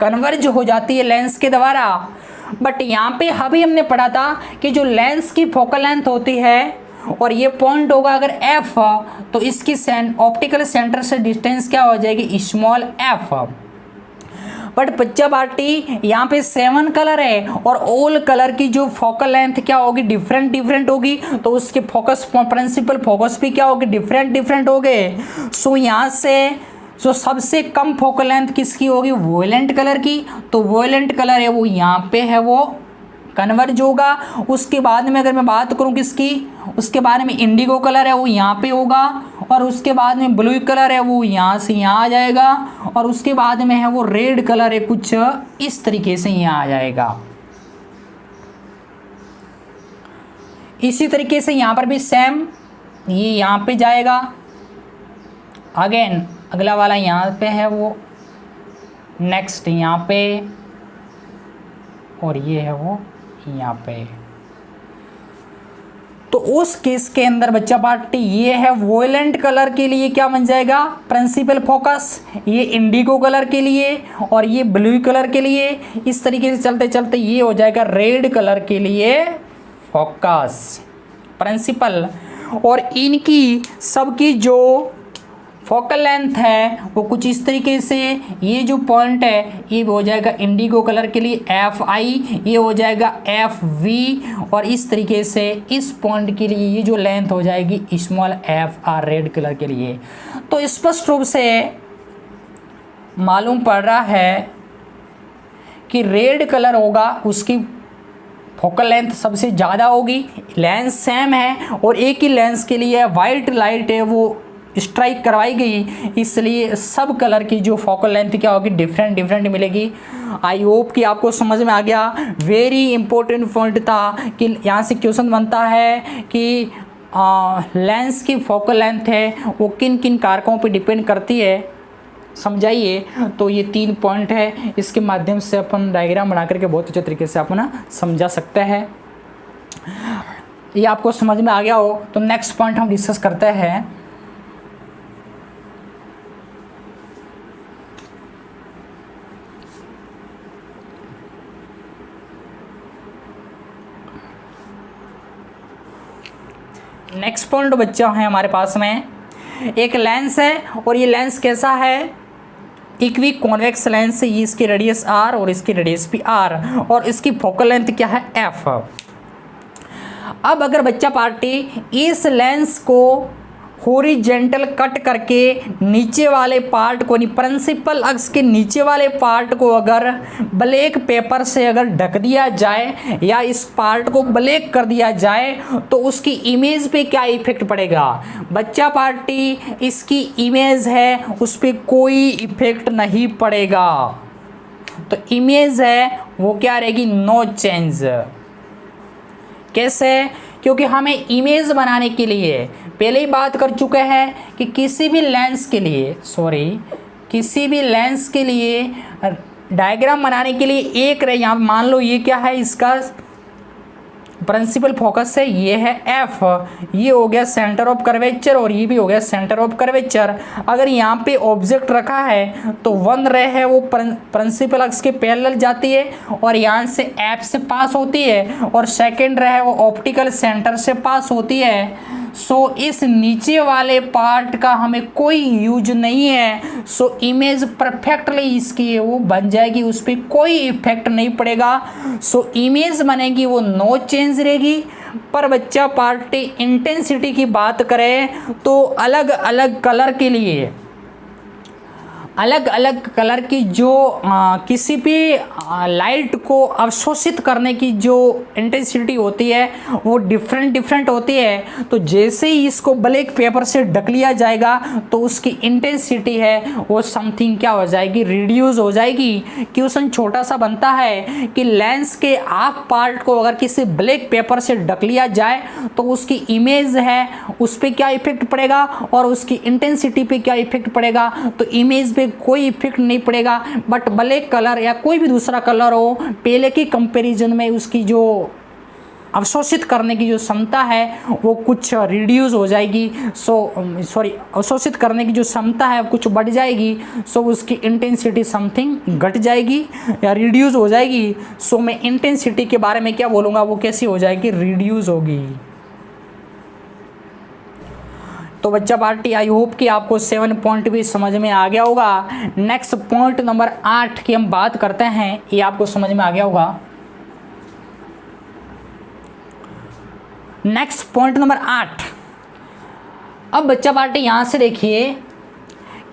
कन्वर्ज हो जाती है लेंस के द्वारा। बट यहाँ पे अभी हमने पढ़ा था कि जो लेंस की फोकल लेंथ होती है और ये पॉइंट होगा अगर एफ, तो इसकी ऑप्टिकल सेंटर से डिस्टेंस क्या हो जाएगी, स्मॉल एफ। बट बच्चा पार्टी यहाँ पे 7 कलर है और ऑल कलर की जो फोकल लेंथ क्या होगी, डिफरेंट होगी, तो उसके फोकस प्रिंसिपल फोकस भी क्या होगी, डिफरेंट हो गए। सो यहाँ से जो सबसे कम फोकल लेंथ किसकी होगी, वोलेंट कलर की। तो वोलेंट कलर है वो यहाँ पे है वो कन्वर्ज होगा। उसके बाद में अगर मैं बात करूँ किसकी, उसके बाद में इंडिगो कलर है वो यहाँ पे होगा, और उसके बाद में ब्लू कलर है वो यहाँ से यहाँ आ जाएगा, और उसके बाद में है वो रेड कलर है कुछ इस तरीके से यहाँ आ जाएगा। इसी तरीके से यहाँ पर भी सेम, ये यहाँ पे जाएगा, अगेन अगला वाला यहाँ पे है वो नेक्स्ट यहाँ पे, और ये है वो यहाँ पे। तो उस केस के अंदर बच्चा पार्टी ये है वोलेंट कलर के लिए क्या बन जाएगा, प्रिंसिपल फोकस, ये इंडिगो कलर के लिए और ये ब्लू कलर के लिए। इस तरीके से चलते चलते ये हो जाएगा रेड कलर के लिए फोकस प्रिंसिपल। और इनकी सबकी जो फोकल लेंथ है वो कुछ इस तरीके से, ये जो पॉइंट है ये हो जाएगा इंडिगो कलर के लिए एफ आई, ये हो जाएगा एफ वी, और इस तरीके से इस पॉइंट के लिए ये जो लेंथ हो जाएगी small F R red colour के लिए। तो स्पष्ट रूप से मालूम पड़ रहा है कि रेड कलर होगा उसकी फोकल लेंथ सबसे ज़्यादा होगी, लेंस सेम है और एक ही लेंस के लिए वाइट लाइट है वो स्ट्राइक करवाई गई, इसलिए सब कलर की जो फोकल लेंथ क्या होगी, डिफरेंट मिलेगी। आई होप कि आपको समझ में आ गया। वेरी इंपॉर्टेंट पॉइंट था कि यहाँ से क्वेश्चन बनता है कि लेंस की फोकल लेंथ है वो किन किन कारकों पे डिपेंड करती है, समझाइए। तो ये 3 पॉइंट है, इसके माध्यम से अपन डायग्राम बना करके बहुत अच्छे तरीके से अपना समझा सकते हैं। ये आपको समझ में आ गया हो तो नेक्स्ट पॉइंट हम डिस्कस करते हैं। नेक्स्ट पॉइंट बच्चा है हमारे पास में, एक लेंस है और ये लेंस कैसा है, इक्वी कॉन्वेक्स लेंस है। ये इसकी रेडियस आर और इसकी रेडियस भी आर, और इसकी फोकल लेंथ क्या है, एफ। अब अगर बच्चा पार्टी इस लेंस को हॉरिजेंटल कट करके नीचे वाले पार्ट को, प्रिंसिपल अक्ष के नीचे वाले पार्ट को अगर ब्लैक पेपर से अगर ढक दिया जाए या इस पार्ट को ब्लैक कर दिया जाए तो उसकी इमेज पे क्या इफेक्ट पड़ेगा, बच्चा पार्टी इसकी इमेज है उस पर कोई इफेक्ट नहीं पड़ेगा। तो इमेज है वो क्या रहेगी, नो चेंज। कैसे, क्योंकि हमें इमेज बनाने के लिए पहले ही बात कर चुके हैं कि किसी भी लेंस के लिए डायग्राम बनाने के लिए एक रहे, यहाँ मान लो ये क्या है, इसका प्रिंसिपल फोकस है, ये है एफ, ये हो गया सेंटर ऑफ कर्वेचर और ये भी हो गया सेंटर ऑफ कर्वेचर। अगर यहाँ पे ऑब्जेक्ट रखा है तो वन रे है वो प्रिंसिपल अक्ष के पैरेलल जाती है और यहाँ से एफ से पास होती है, और सेकेंड रे है वो ऑप्टिकल सेंटर से पास होती है। सो इस नीचे वाले पार्ट का हमें कोई यूज नहीं है। सो इमेज परफेक्टली इसकी वो बन जाएगी, उस पर कोई इफेक्ट नहीं पड़ेगा। सो इमेज बनेगी वो नो चेंज रहेगी। पर बच्चा पार्टी इंटेंसिटी की बात करें तो अलग अलग कलर के लिए अलग अलग कलर की जो किसी भी लाइट को अवशोषित करने की जो इंटेंसिटी होती है वो डिफरेंट होती है। तो जैसे ही इसको ब्लैक पेपर से ढक लिया जाएगा तो उसकी इंटेंसिटी है वो समथिंग क्या हो जाएगी, रिड्यूस हो जाएगी। क्वेश्चन छोटा सा बनता है कि लेंस के हाफ पार्ट को अगर किसी ब्लैक पेपर से ढक लिया जाए तो उसकी इमेज है उस पर क्या इफेक्ट पड़ेगा और उसकी इंटेंसिटी पे क्या इफेक्ट पड़ेगा। तो इमेज पे कोई इफेक्ट नहीं पड़ेगा, बट ब्लैक कलर या कोई भी दूसरा कलर हो पहले के कंपैरिजन में उसकी जो अवशोषित करने की जो क्षमता है वो कुछ रिड्यूस हो जाएगी। अवशोषित करने की जो क्षमता है कुछ बढ़ जाएगी। सो उसकी इंटेंसिटी समथिंग घट जाएगी या रिड्यूस हो जाएगी। सो मैं इंटेंसिटी के बारे में क्या बोलूँगा, वो कैसी हो जाएगी, रिड्यूस होगी। तो बच्चा पार्टी आई होप कि आपको 7 पॉइंट भी समझ में आ गया होगा। नेक्स्ट पॉइंट नंबर 8 की हम बात करते हैं, ये आपको समझ में आ गया होगा। Next point number 8। अब बच्चा पार्टी यहां से देखिए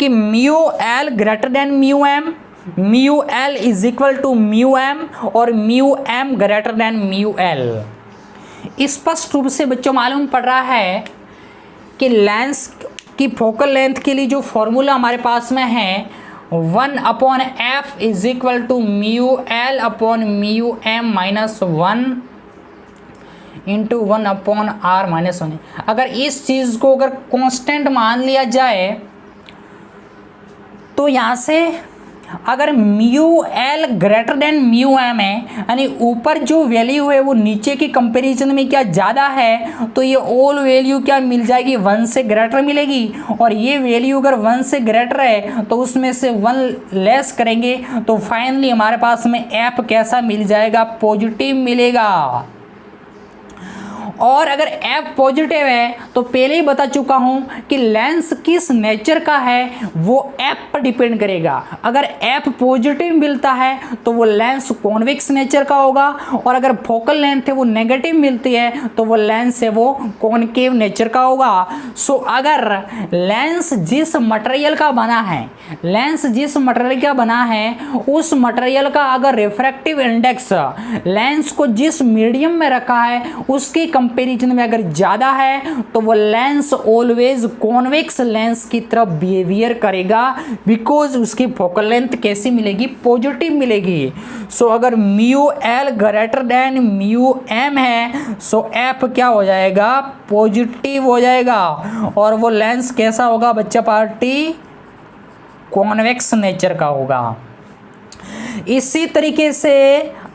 कि mu L greater than mu M, mu L is equal to mu M और mu M greater than mu L. स्पष्ट रूप से बच्चों मालूम पड़ रहा है कि लेंस की फोकल लेंथ के लिए जो फॉर्मूला हमारे पास में है 1/f is equal to mu L upon mu M minus 1 into 1/r-1। अगर इस चीज़ को अगर कांस्टेंट मान लिया जाए तो यहाँ से अगर mu L greater than mu M है यानी ऊपर जो वैल्यू है वो नीचे की कंपैरिजन में क्या ज़्यादा है, तो ये ऑल वैल्यू क्या मिल जाएगी, 1 से ग्रेटर मिलेगी। और ये वैल्यू अगर 1 से ग्रेटर है तो उसमें से 1 लेस करेंगे तो फाइनली हमारे पास में एफ कैसा मिल जाएगा, पॉजिटिव मिलेगा। और अगर एफ पॉजिटिव है तो पहले ही बता चुका हूं कि लेंस किस नेचर का है वो एफ पर डिपेंड करेगा। अगर एफ पॉजिटिव मिलता है तो वो लेंस कॉन्वेक्स नेचर का होगा, और अगर फोकल लेंथ है वो नेगेटिव मिलती है तो वो लेंस है वो कॉनकेव नेचर का होगा। सो अगर लेंस जिस मटेरियल का बना है, लेंस जिस मटेरियल का बना है उस मटेरियल का अगर रिफ्रैक्टिव इंडेक्स लेंस को जिस मीडियम में रखा है उसकी कंपैरिजन में अगर ज़्यादा है तो वो लेंस ऑलवेज कॉन्वेक्स लेंस की तरफ बिहेवियर करेगा, बिकॉज उसकी फोकल लेंथ कैसी मिलेगी, पॉजिटिव मिलेगी। सो अगर mu L greater than mu M है सो एफ क्या हो जाएगा, पॉजिटिव हो जाएगा। और वो लेंस कैसा होगा बच्चा पार्टी, कॉन्वेक्स नेचर का होगा। इसी तरीके से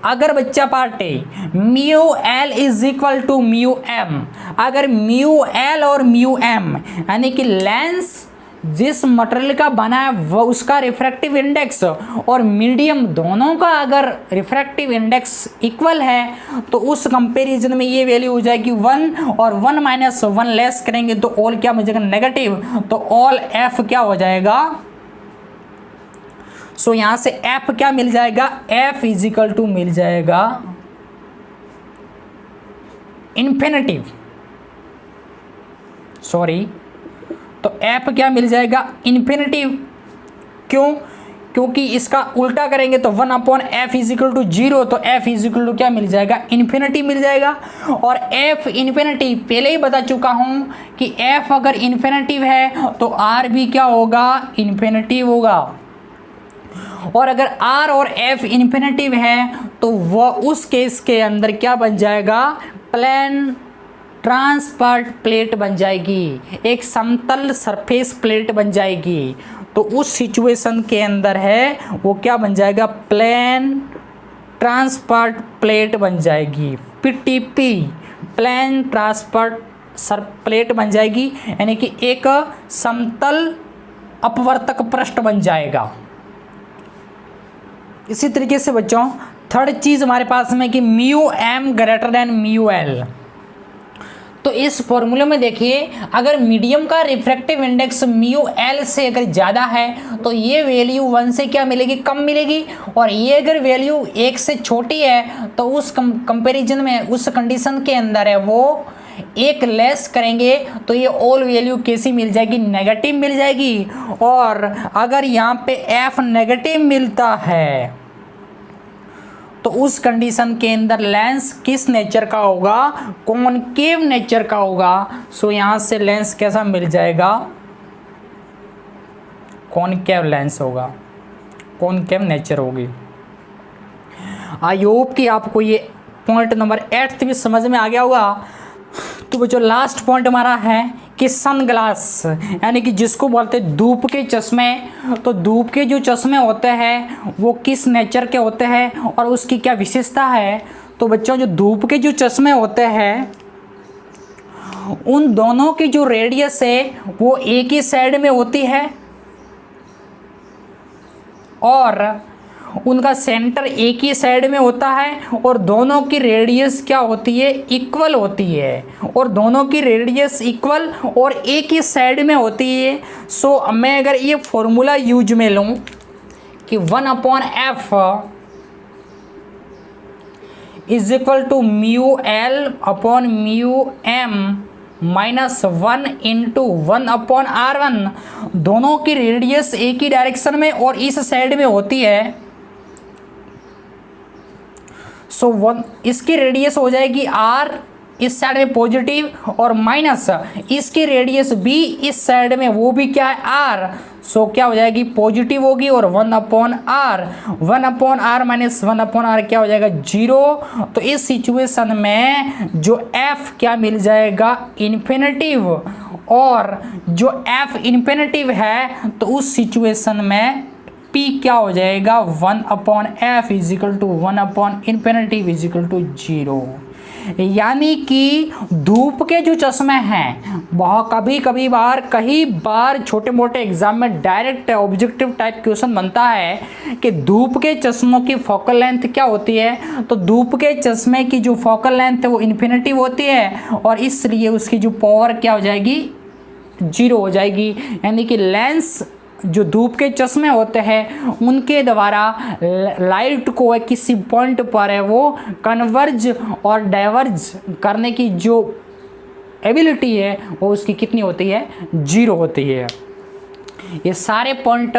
अगर बच्चा party mu L is equal to mu M, अगर म्यू एल और म्यू एम यानी कि लेंस जिस मटेरियल का बना है वो उसका रिफ्रैक्टिव इंडेक्स और मीडियम दोनों का अगर रिफ्रैक्टिव इंडेक्स इक्वल है तो उस कंपैरिजन में ये वैल्यू हो जाएगी 1, और 1 माइनस 1 लेस करेंगे तो ऑल क्या हो जाएगा, नेगेटिव। तो ऑल एफ क्या हो जाएगा, सो यहां से एफ क्या मिल जाएगा, एफ इज इक्वल टू मिल जाएगा इन्फिनिटिव, सॉरी, तो एफ क्या मिल जाएगा, इन्फिनिटिव। क्यों, क्योंकि इसका उल्टा करेंगे तो 1/f इज इक्वल टू 0, तो f इज इक्वल टू क्या मिल जाएगा, इन्फिनिटी मिल जाएगा। और f इन्फिनिटी पहले ही बता चुका हूं कि f अगर इन्फिनिटिव है तो r भी क्या होगा, इन्फिनिटिव होगा। और अगर r और f इन्फिनिटिव है तो वह उस केस के अंदर क्या बन जाएगा, प्लेन ट्रांसपर्ट प्लेट बन जाएगी, एक समतल सरफेस प्लेट बन जाएगी। तो उस सिचुएशन के अंदर है वो क्या बन जाएगा, प्लेन ट्रांसपर्ट प्लेट बन जाएगी। PTP प्लेन ट्रांसफर प्लेट बन जाएगी, यानी कि एक समतल अपवर्तक पृष्ठ बन जाएगा। इसी तरीके से बच्चों थर्ड चीज हमारे पास में कि mu M greater than mu L. तो इस फॉर्मूले में देखिए, अगर मीडियम का रिफ्रैक्टिव इंडेक्स म्यू एल से अगर ज़्यादा है तो ये वैल्यू 1 से क्या मिलेगी, कम मिलेगी, और ये अगर वैल्यू 1 से छोटी है तो उस कंपैरिजन में, उस कंडीशन के अंदर है वो एक लेस करेंगे तो ये ऑल वैल्यू कैसी मिल जाएगी, नेगेटिव मिल जाएगी। और अगर यहाँ पे एफ नेगेटिव मिलता है तो उस कंडीशन के अंदर लेंस किस नेचर का होगा, कॉनकेव नेचर का होगा। सो यहाँ से लेंस कैसा मिल जाएगा, कॉनकेव लेंस होगा, कॉनकेव नेचर होगी। आई होप कि आपको ये पॉइंट नंबर 8 भी समझ में आ गया होगा। तो जो लास्ट पॉइंट हमारा है कि सनग्लास, यानी कि जिसको बोलते हैं धूप के चश्मे। तो धूप के जो चश्मे होते हैं वो किस नेचर के होते हैं और उसकी क्या विशेषता है। तो बच्चों जो धूप के जो चश्मे होते हैं उन दोनों की जो रेडियस है वो एक ही साइड में होती है और उनका सेंटर एक ही साइड में होता है और दोनों की रेडियस क्या होती है, इक्वल होती है। और दोनों की रेडियस इक्वल और एक ही साइड में होती है। सो मैं अगर ये फॉर्मूला यूज में लूँ कि 1/f is equal to mu L upon mu M minus 1 into 1/r1, दोनों की रेडियस एक ही डायरेक्शन में और इस साइड में होती है। सो 1 इसकी रेडियस हो जाएगी r, इस साइड में पॉजिटिव, और माइनस इसकी रेडियस b इस साइड में, वो भी क्या है r। सो क्या हो जाएगी, पॉजिटिव होगी और 1/r, 1/r माइनस 1/r क्या हो जाएगा, 0। तो इस सिचुएशन में जो f क्या मिल जाएगा, इन्फिनिटिव। और जो f इन्फिनिटिव है तो उस सिचुएशन में P क्या हो जाएगा, 1/f इज इक्वल टू 1/इन्फिनिटी इज इक्वल टू 0। यानी कि धूप के जो चश्मे हैं बहुत कभी बार कई बार छोटे मोटे एग्जाम में डायरेक्ट ऑब्जेक्टिव टाइप क्वेश्चन बनता है कि धूप के चश्मों की फोकल लेंथ क्या होती है। तो धूप के चश्मे की जो फोकल लेंथ है वो इन्फिनिटी होती है और इसलिए उसकी जो पावर क्या हो जाएगी, 0 हो जाएगी। यानी कि लेंस जो धूप के चश्मे होते हैं उनके द्वारा लाइट को किसी पॉइंट पर है वो कन्वर्ज और डाइवर्ज करने की जो एबिलिटी है वो उसकी कितनी होती है, 0 होती है। ये सारे पॉइंट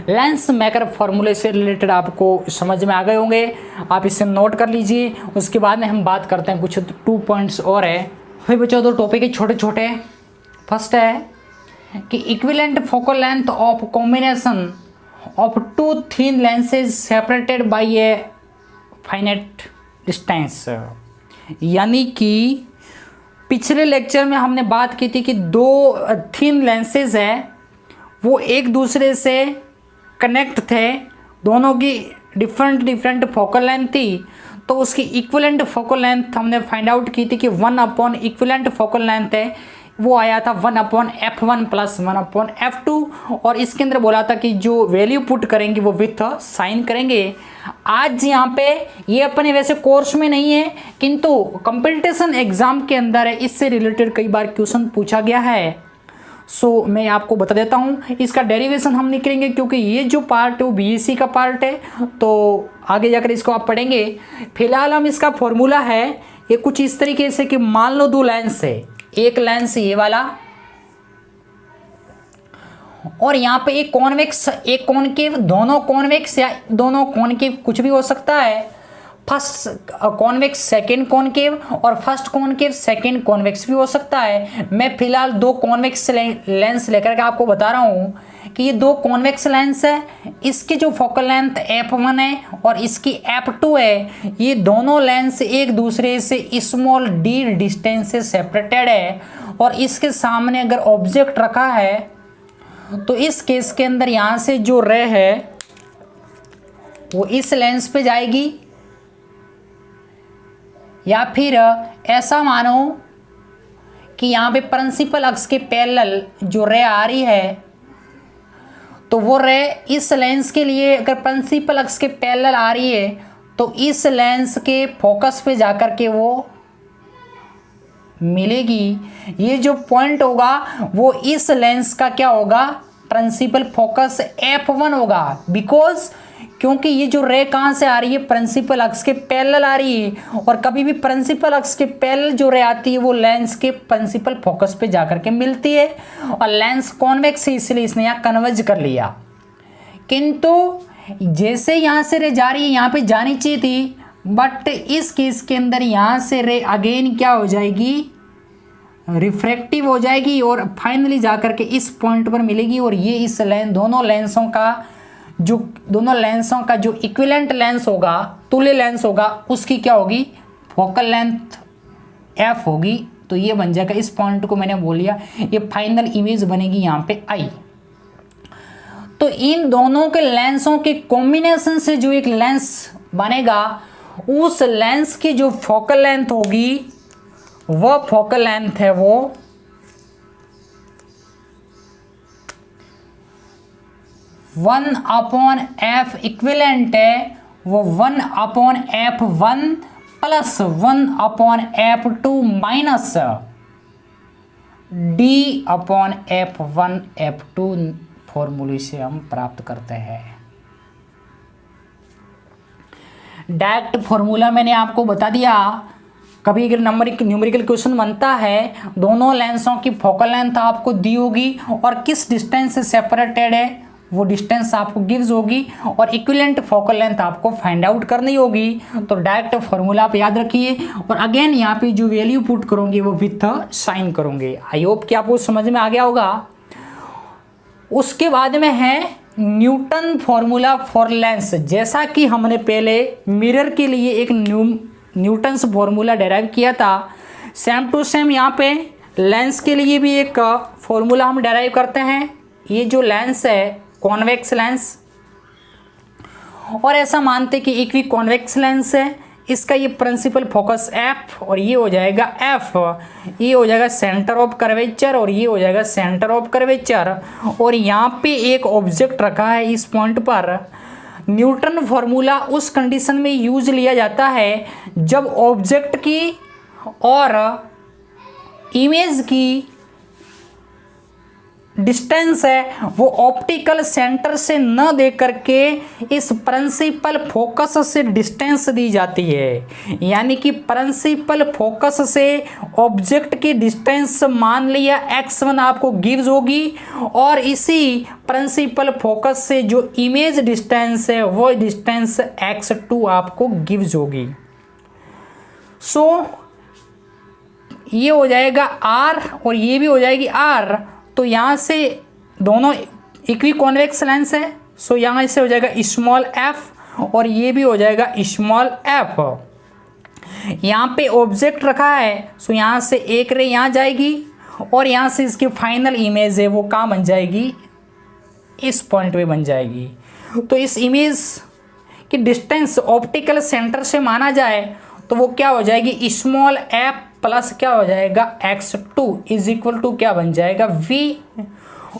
लेंस मेकर फॉर्मूले से रिलेटेड आपको समझ में आ गए होंगे, आप इसे नोट कर लीजिए। उसके बाद में हम बात करते हैं कुछ 2 पॉइंट्स और है। फिर बच्चों 2 टॉपिक है छोटे छोटे। फर्स्ट है कि equivalent focal length of combination of 2 thin lenses separated by a finite distance. यानी कि पिछले लेक्चर में हमने बात की थी कि 2 थिन लेंसेज है वो एक दूसरे से कनेक्ट थे, दोनों की डिफरेंट फोकल लेंथ थी। तो उसकी इक्विवेलेंट फोकल लेंथ हमने फाइंड आउट की थी कि 1/ इक्विवेलेंट फोकल लेंथ है वो आया था 1/f1 प्लस 1/f2। और इसके अंदर बोला था कि जो वैल्यू पुट करेंगे वो विथ साइन करेंगे। आज यहाँ पे ये अपने वैसे कोर्स में नहीं है किंतु कंपटीशन एग्जाम के अंदर है, इससे रिलेटेड कई बार क्वेश्चन पूछा गया है। सो मैं आपको बता देता हूँ, इसका डेरिवेशन हम निकलेंगे क्योंकि ये जो पार्ट है वो बीएससी का पार्ट है, तो आगे जाकर इसको आप पढ़ेंगे। फिलहाल हम इसका फॉर्मूला है ये कुछ इस तरीके से कि मान लो 2 लेंस है, एक लेंस ये वाला और यहाँ पे एक कॉन्वेक्स एक कॉनकेव, दोनों कॉन्वेक्स या दोनों कॉनकेव कुछ भी हो सकता है। फर्स्ट कॉन्वेक्स सेकंड कॉनकेव और फर्स्ट कॉनकेव सेकंड कॉन्वेक्स भी हो सकता है। मैं फिलहाल 2 कॉन्वेक्स लेंस लेकर के आपको बता रहा हूँ कि ये 2 कॉन्वेक्स लेंस है, इसकी जो फोकल लेंथ f1 है और इसकी f2 है। ये दोनों लेंस एक दूसरे से स्मॉल d डिस्टेंस से सेपरेटेड है और इसके सामने अगर ऑब्जेक्ट रखा है तो इस केस के अंदर यहाँ से जो रे है वो इस लेंस पे जाएगी या फिर ऐसा मानो कि यहाँ पे प्रिंसिपल अक्ष के पैरेलल जो रे आ रही है, तो वो रे इस लेंस के लिए अगर प्रिंसिपल अक्ष के पैरेलल आ रही है तो इस लेंस के फोकस पे जाकर के वो मिलेगी। ये जो पॉइंट होगा वो इस लेंस का क्या होगा, प्रिंसिपल फोकस F1 होगा। बिकॉज क्योंकि ये जो रे कहाँ से आ रही है, प्रिंसिपल अक्ष के पैरेलल आ रही है, और कभी भी प्रिंसिपल अक्ष के पैरेलल जो रे आती है वो लेंस के प्रिंसिपल फोकस पे जाकर के मिलती है, और लेंस कॉन्वेक्स है इसलिए इसने यहाँ कन्वर्ज कर लिया। किंतु जैसे यहाँ से रे जा रही है यहाँ पे जानी चाहिए थी, बट इस केस के अंदर यहाँ से रे अगेन क्या हो जाएगी, रिफ्रैक्टिव हो जाएगी और फाइनली जाकर के इस पॉइंट पर मिलेगी। और ये इस दोनों लेंसों का जो इक्विवेलेंट लेंस होगा, तुल्य लेंस होगा, उसकी क्या होगी, फोकल लेंथ F होगी। तो ये बन जाएगा, इस पॉइंट को मैंने बोल लिया, ये फाइनल इमेज बनेगी यहाँ पे I। तो इन दोनों के लेंसों के कॉम्बिनेशन से जो एक लेंस बनेगा, उस लेंस की जो फोकल लेंथ होगी वह फोकल लेंथ है वो 1/f इक्विवेलेंट है, वो 1/f1 plus 1/f2 minus d/f1 f2 फॉर्मूले से हम प्राप्त करते हैं। डायरेक्ट फॉर्मूला मैंने आपको बता दिया। कभी अगर न्यूमेरिकल क्वेश्चन बनता है, दोनों लेंसों की फोकल लेंथ आपको दी होगी और किस डिस्टेंस से सेपरेटेड है वो डिस्टेंस आपको गिव्स होगी, और इक्विवेलेंट फोकल लेंथ आपको फाइंड आउट करनी होगी। तो डायरेक्ट फॉर्मूला आप याद रखिए, और अगेन यहाँ पे जो वैल्यू पुट करोगे वो विथ साइन करोगे। आई होप कि आपको समझ में आ गया होगा। उसके बाद में है न्यूटन फॉर्मूला फॉर लेंस। जैसा कि हमने पहले मिरर के लिए एक न्यूटन्स फॉर्मूला डेराइव किया था, सेम टू सेम यहाँ पे लेंस के लिए भी एक फॉर्मूला हम डेराइव करते हैं। ये जो लेंस है कॉन्वेक्स लेंस, और ऐसा मानते कि इक्वी कॉन्वेक्स लेंस है, इसका ये प्रिंसिपल फोकस F और ये हो जाएगा F, ये हो जाएगा सेंटर ऑफ कर्वेचर और ये हो जाएगा सेंटर ऑफ कर्वेचर। और यहाँ पे एक ऑब्जेक्ट रखा है इस पॉइंट पर। न्यूटन फॉर्मूला उस कंडीशन में यूज लिया जाता है जब ऑब्जेक्ट की और इमेज की डिस्टेंस है वो ऑप्टिकल सेंटर से न दे करके इस प्रिंसिपल फोकस से डिस्टेंस दी जाती है। यानी कि प्रिंसिपल फोकस से ऑब्जेक्ट की डिस्टेंस मान लिया x1 आपको गिव्स होगी, और इसी प्रिंसिपल फोकस से जो इमेज डिस्टेंस है वो डिस्टेंस x2 आपको गिव्स होगी। सो ये हो जाएगा r और ये भी हो जाएगी r। तो यहाँ से दोनों इक्वी कॉन्वेक्स लेंस है, सो यहाँ से हो जाएगा स्मॉल f और ये भी हो जाएगा स्मॉल f। यहाँ पे ऑब्जेक्ट रखा है, सो यहाँ से एक रे यहाँ जाएगी और यहाँ से इसकी फाइनल इमेज है वो कहाँ बन जाएगी, इस पॉइंट पे बन जाएगी। तो इस इमेज की डिस्टेंस ऑप्टिकल सेंटर से माना जाए तो वो क्या हो जाएगी, स्मॉल f प्लस क्या हो जाएगा x2 इज इक्वल टू क्या बन जाएगा v।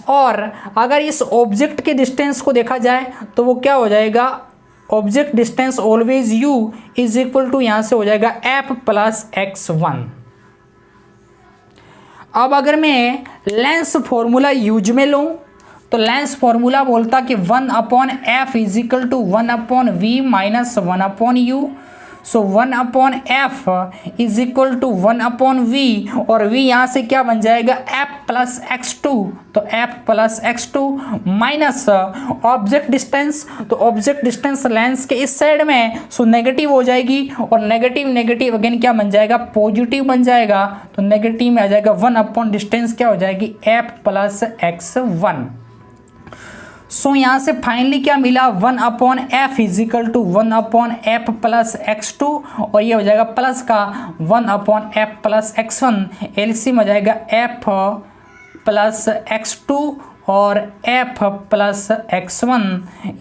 और अगर इस ऑब्जेक्ट के डिस्टेंस को देखा जाए तो वो क्या हो जाएगा, object distance always u is equal to यहाँ से हो जाएगा f प्लस x1। अब अगर मैं लेंस फॉर्मूला यूज में लूँ तो लेंस फॉर्मूला बोलता कि 1/f is equal to 1/v minus 1/u। So 1/f is equal to 1/v और v यहाँ से क्या बन जाएगा f प्लस x2। तो f plus x2 minus object distance, तो ऑब्जेक्ट डिस्टेंस लेंस के इस साइड में, सो नेगेटिव हो जाएगी और नेगेटिव नेगेटिव अगेन क्या बन जाएगा, पॉजिटिव बन जाएगा। तो नेगेटिव में आ जाएगा 1/ डिस्टेंस क्या हो जाएगी f प्लस x1। सो यहाँ से फाइनली क्या मिला, 1/f is equal to 1/f plus x2 और ये हो जाएगा प्लस का 1/f प्लस x1। एलसीएम हो जाएगा f प्लस x2 और f प्लस x1।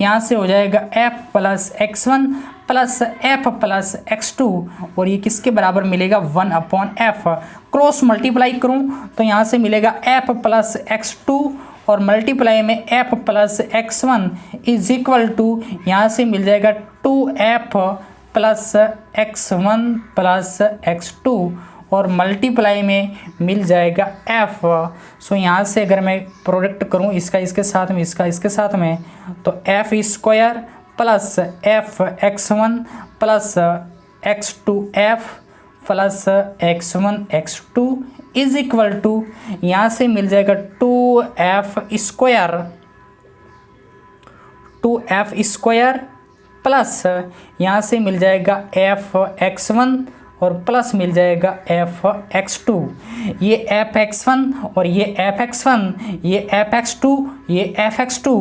यहाँ से हो जाएगा f plus x1 plus F plus x2 और ये किसके बराबर मिलेगा 1/f। क्रॉस मल्टीप्लाई करूं तो यहाँ से मिलेगा f प्लस x2 और मल्टीप्लाई में f plus x1 is equal to यहाँ से मिल जाएगा 2f plus x1 plus x2 और मल्टीप्लाई में मिल जाएगा f। सो यहाँ से अगर मैं प्रोडक्ट करूँ इसका इसके साथ में इसका इसके साथ में तो f square plus F x1 plus x2f plus x1 x2 is equal to यहाँ से मिल जाएगा 2f स्क्वायर प्लस यहाँ से मिल जाएगा f x1 और प्लस मिल जाएगा f x2। ये f x1 और ये f x1, ये f x2, ये f x2,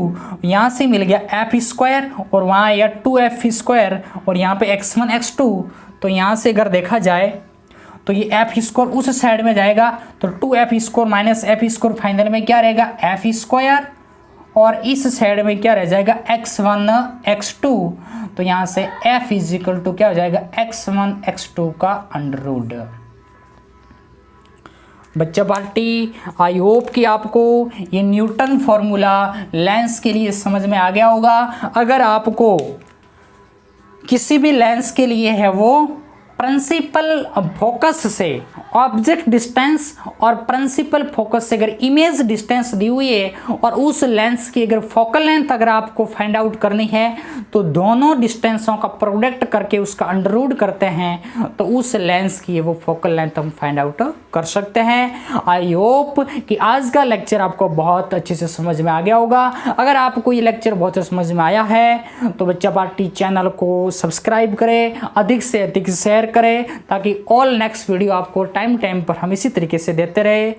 यहाँ से मिल गया f स्क्वायर और वहाँ या 2f स्क्वायर और यहाँ पे x1 x2। तो यहाँ से अगर देखा जाए तो ये f स्क्वायर उस साइड में जाएगा तो 2f square minus f square final में क्या रहेगा f स्क्वायर और इस साइड में क्या रह जाएगा x1 x2। तो यहाँ से f इज इक्वल टू क्या हो जाएगा x1 x2 का अंडर रूट। बच्चा पार्टी आई होप कि आपको ये न्यूटन फॉर्मूला लेंस के लिए समझ में आ गया होगा। अगर आपको किसी भी लेंस के लिए है वो प्रिंसिपल फोकस से ऑब्जेक्ट डिस्टेंस और प्रिंसिपल फोकस से अगर इमेज डिस्टेंस दी हुई है और उस लेंस की अगर फोकल लेंथ अगर आपको फाइंड आउट करनी है तो दोनों डिस्टेंसों का प्रोडक्ट करके उसका अंडर रूट करते हैं तो उस लेंस की वो फोकल लेंथ हम फाइंड आउट कर सकते हैं। आई होप कि आज का लेक्चर आपको बहुत अच्छे से समझ में आ गया होगा। अगर आपको ये लेक्चर बहुत अच्छे समझ में आया है तो बच्चा पार्टी चैनल को सब्सक्राइब करें, अधिक से अधिक शेयर करें ताकि ऑल नेक्स्ट वीडियो आपको टाइम पर हम इसी तरीके से देते रहे।